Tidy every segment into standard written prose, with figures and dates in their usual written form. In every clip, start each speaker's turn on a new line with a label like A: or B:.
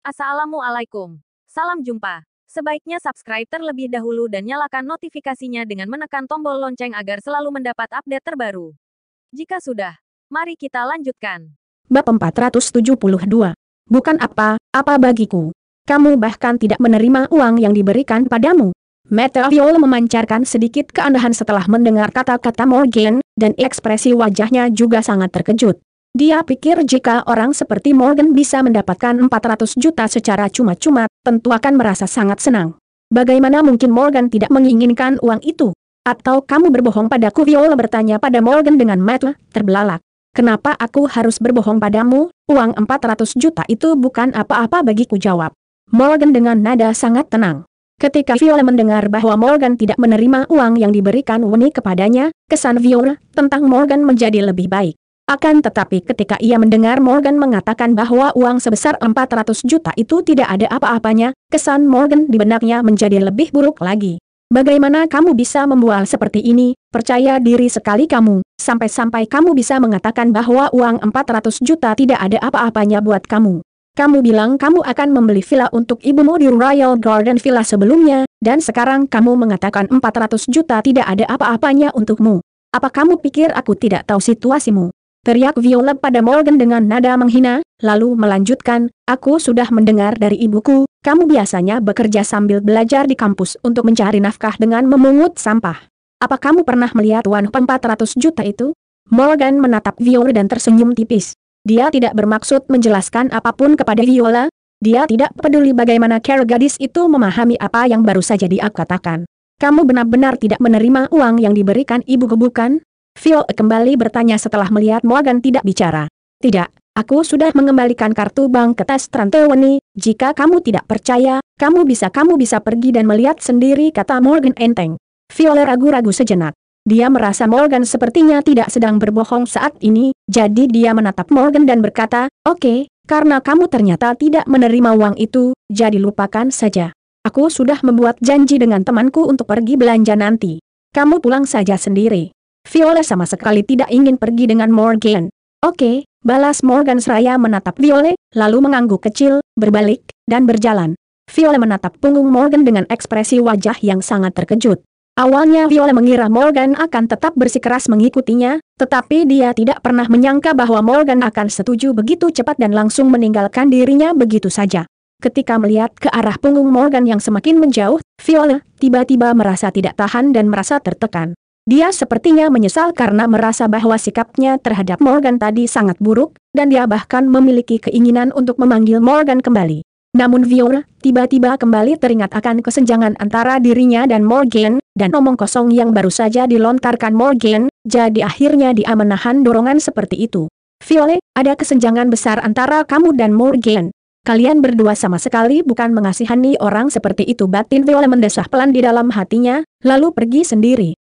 A: Assalamualaikum. Salam jumpa. Sebaiknya subscribe terlebih dahulu dan nyalakan notifikasinya dengan menekan tombol lonceng agar selalu mendapat update terbaru. Jika sudah, mari kita lanjutkan.
B: Bab 472. Bukan apa-apa bagiku. Kamu bahkan tidak menerima uang yang diberikan padamu. Mata Viola memancarkan sedikit keanehan setelah mendengar kata-kata Morgan, dan ekspresi wajahnya juga sangat terkejut. Dia pikir jika orang seperti Morgan bisa mendapatkan 400 juta secara cuma-cuma, tentu akan merasa sangat senang. Bagaimana mungkin Morgan tidak menginginkan uang itu? Atau kamu berbohong padaku? Viola bertanya pada Morgan dengan mata terbelalak. Kenapa aku harus berbohong padamu? Uang 400 juta itu bukan apa-apa bagiku, jawab Morgan dengan nada sangat tenang. Ketika Viola mendengar bahwa Morgan tidak menerima uang yang diberikan Weni kepadanya, kesan Viola tentang Morgan menjadi lebih baik. Akan tetapi ketika ia mendengar Morgan mengatakan bahwa uang sebesar 400 juta itu tidak ada apa-apanya, kesan Morgan di benaknya menjadi lebih buruk lagi. Bagaimana kamu bisa membual seperti ini? Percaya diri sekali kamu, sampai-sampai kamu bisa mengatakan bahwa uang 400 juta tidak ada apa-apanya buat kamu. Kamu bilang kamu akan membeli villa untuk ibumu di Royal Garden Villa sebelumnya, dan sekarang kamu mengatakan 400 juta tidak ada apa-apanya untukmu. Apa kamu pikir aku tidak tahu situasimu? Teriak Viola pada Morgan dengan nada menghina, lalu melanjutkan, aku sudah mendengar dari ibuku, kamu biasanya bekerja sambil belajar di kampus untuk mencari nafkah dengan memungut sampah. Apa kamu pernah melihat uang 400 juta itu? Morgan menatap Viola dan tersenyum tipis. Dia tidak bermaksud menjelaskan apapun kepada Viola. Dia tidak peduli bagaimana cara gadis itu memahami apa yang baru saja dia katakan. Kamu benar-benar tidak menerima uang yang diberikan ibuku, bukan? Viola kembali bertanya setelah melihat Morgan tidak bicara. Tidak, aku sudah mengembalikan kartu bank ke tas Tante Weni. Jika kamu tidak percaya, kamu bisa pergi dan melihat sendiri, kata Morgan enteng. Viola ragu-ragu sejenak. Dia merasa Morgan sepertinya tidak sedang berbohong saat ini, jadi dia menatap Morgan dan berkata, oke, karena kamu ternyata tidak menerima uang itu, jadi lupakan saja. Aku sudah membuat janji dengan temanku untuk pergi belanja nanti. Kamu pulang saja sendiri. Viola sama sekali tidak ingin pergi dengan Morgan. Oke, balas Morgan seraya menatap Viola, lalu mengangguk kecil, berbalik, dan berjalan. Viola menatap punggung Morgan dengan ekspresi wajah yang sangat terkejut. Awalnya Viola mengira Morgan akan tetap bersikeras mengikutinya, tetapi dia tidak pernah menyangka bahwa Morgan akan setuju begitu cepat dan langsung meninggalkan dirinya begitu saja. Ketika melihat ke arah punggung Morgan yang semakin menjauh, Viola tiba-tiba merasa tidak tahan dan merasa tertekan. Dia sepertinya menyesal karena merasa bahwa sikapnya terhadap Morgan tadi sangat buruk, dan dia bahkan memiliki keinginan untuk memanggil Morgan kembali. Namun Viola tiba-tiba kembali teringat akan kesenjangan antara dirinya dan Morgan, dan omong kosong yang baru saja dilontarkan Morgan, jadi akhirnya dia menahan dorongan seperti itu. Viola, ada kesenjangan besar antara kamu dan Morgan. Kalian berdua sama sekali bukan mengasihani orang seperti itu, batin Viola mendesah pelan di dalam hatinya, lalu pergi sendiri.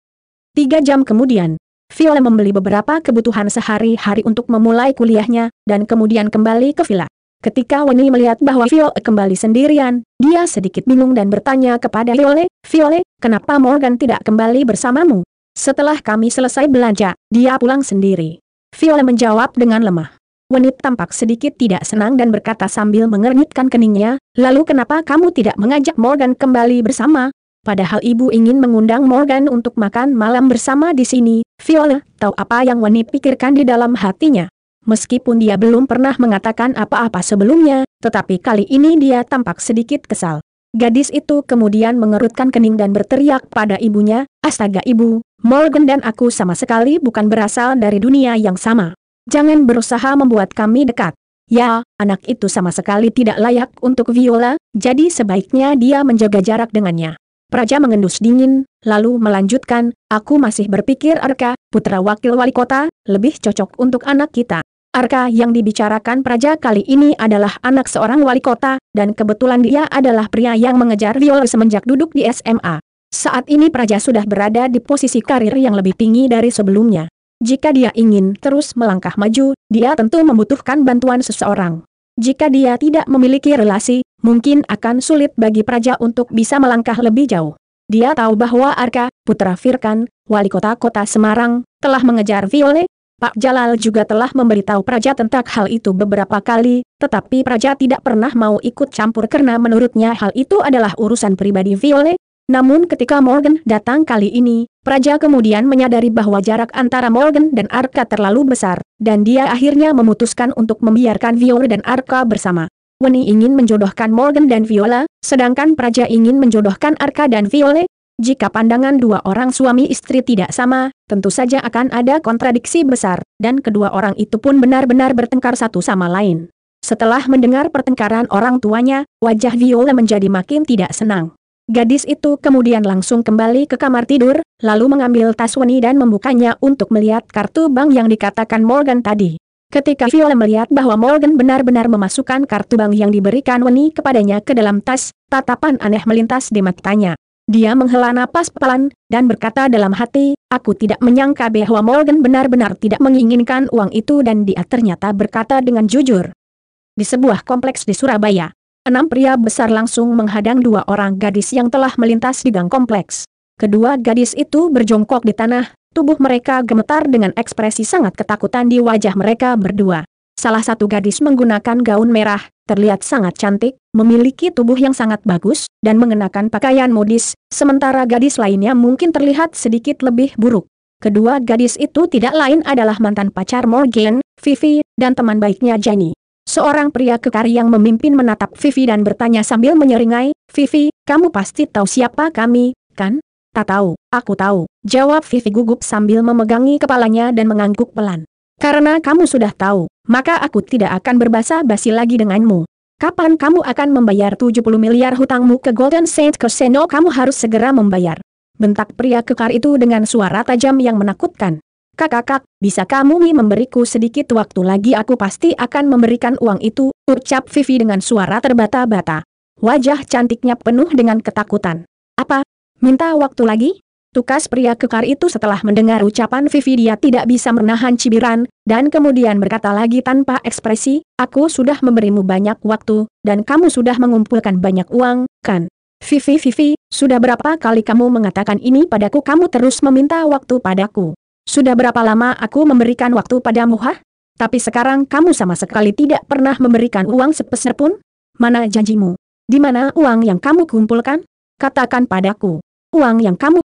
B: 3 jam kemudian, Viola membeli beberapa kebutuhan sehari-hari untuk memulai kuliahnya, dan kemudian kembali ke villa. Ketika Weni melihat bahwa Viola kembali sendirian, dia sedikit bingung dan bertanya kepada Viola, Viola, kenapa Morgan tidak kembali bersamamu? Setelah kami selesai belanja, dia pulang sendiri. Viola menjawab dengan lemah. Weni tampak sedikit tidak senang dan berkata sambil mengernyitkan keningnya, lalu kenapa kamu tidak mengajak Morgan kembali bersama? Padahal ibu ingin mengundang Morgan untuk makan malam bersama di sini. Viola tahu apa yang Weni pikirkan di dalam hatinya. Meskipun dia belum pernah mengatakan apa-apa sebelumnya, tetapi kali ini dia tampak sedikit kesal. Gadis itu kemudian mengerutkan kening dan berteriak pada ibunya, astaga ibu, Morgan dan aku sama sekali bukan berasal dari dunia yang sama. Jangan berusaha membuat kami dekat. Ya, anak itu sama sekali tidak layak untuk Viola, jadi sebaiknya dia menjaga jarak dengannya. Praja mengendus dingin, lalu melanjutkan, aku masih berpikir Arka, putra wakil wali kota, lebih cocok untuk anak kita. Arka yang dibicarakan Praja kali ini adalah anak seorang wali kota, dan kebetulan dia adalah pria yang mengejar Viola semenjak duduk di SMA. Saat ini Praja sudah berada di posisi karir yang lebih tinggi dari sebelumnya. Jika dia ingin terus melangkah maju, dia tentu membutuhkan bantuan seseorang. Jika dia tidak memiliki relasi, mungkin akan sulit bagi Praja untuk bisa melangkah lebih jauh. Dia tahu bahwa Arka, putra Firkan, wali kota Semarang, telah mengejar Viola, Pak Jalal juga telah memberitahu Praja tentang hal itu beberapa kali, tetapi Praja tidak pernah mau ikut campur karena menurutnya hal itu adalah urusan pribadi Violet. Namun ketika Morgan datang kali ini, Praja kemudian menyadari bahwa jarak antara Morgan dan Arka terlalu besar, dan dia akhirnya memutuskan untuk membiarkan Violet dan Arka bersama. Weni ingin menjodohkan Morgan dan Viola, sedangkan Praja ingin menjodohkan Arka dan Violet. Jika pandangan dua orang suami istri tidak sama, tentu saja akan ada kontradiksi besar, dan kedua orang itu pun benar-benar bertengkar satu sama lain. Setelah mendengar pertengkaran orang tuanya, wajah Viola menjadi makin tidak senang. Gadis itu kemudian langsung kembali ke kamar tidur, lalu mengambil tas Weni dan membukanya untuk melihat kartu bank yang dikatakan Morgan tadi. Ketika Viola melihat bahwa Morgan benar-benar memasukkan kartu bank yang diberikan Weni kepadanya ke dalam tas, tatapan aneh melintas di matanya. Dia menghela napas pelan, dan berkata dalam hati, aku tidak menyangka bahwa Morgan benar-benar tidak menginginkan uang itu dan dia ternyata berkata dengan jujur. Di sebuah kompleks di Surabaya, 6 pria besar langsung menghadang 2 orang gadis yang telah melintas di gang kompleks. Kedua gadis itu berjongkok di tanah, tubuh mereka gemetar dengan ekspresi sangat ketakutan di wajah mereka berdua. Salah satu gadis menggunakan gaun merah, terlihat sangat cantik, memiliki tubuh yang sangat bagus, dan mengenakan pakaian modis, sementara gadis lainnya mungkin terlihat sedikit lebih buruk. Kedua gadis itu tidak lain adalah mantan pacar Morgan, Vivi, dan teman baiknya Jenny. Seorang pria kekar yang memimpin menatap Vivi dan bertanya sambil menyeringai, Vivi, kamu pasti tahu siapa kami, kan? Tak tahu, aku tahu, jawab Vivi gugup sambil memegangi kepalanya dan mengangguk pelan. Karena kamu sudah tahu, maka aku tidak akan berbasa-basi lagi denganmu. Kapan kamu akan membayar 70 miliar hutangmu ke Golden Saint Casino? Kamu harus segera membayar. Bentak pria kekar itu dengan suara tajam yang menakutkan. Kakak, bisa kamu memberiku sedikit waktu lagi? Aku pasti akan memberikan uang itu, ucap Vivi dengan suara terbata-bata. Wajah cantiknya penuh dengan ketakutan. Apa? Minta waktu lagi? Tukas pria kekar itu setelah mendengar ucapan Vivi dia tidak bisa menahan cibiran, dan kemudian berkata lagi tanpa ekspresi, aku sudah memberimu banyak waktu, dan kamu sudah mengumpulkan banyak uang, kan? Vivi, sudah berapa kali kamu mengatakan ini padaku? Kamu terus meminta waktu padaku. Sudah berapa lama aku memberikan waktu padamu, hah? Tapi sekarang kamu sama sekali tidak pernah memberikan uang sepeser pun? Mana janjimu? Di mana uang yang kamu kumpulkan? Katakan padaku. Uang yang kamu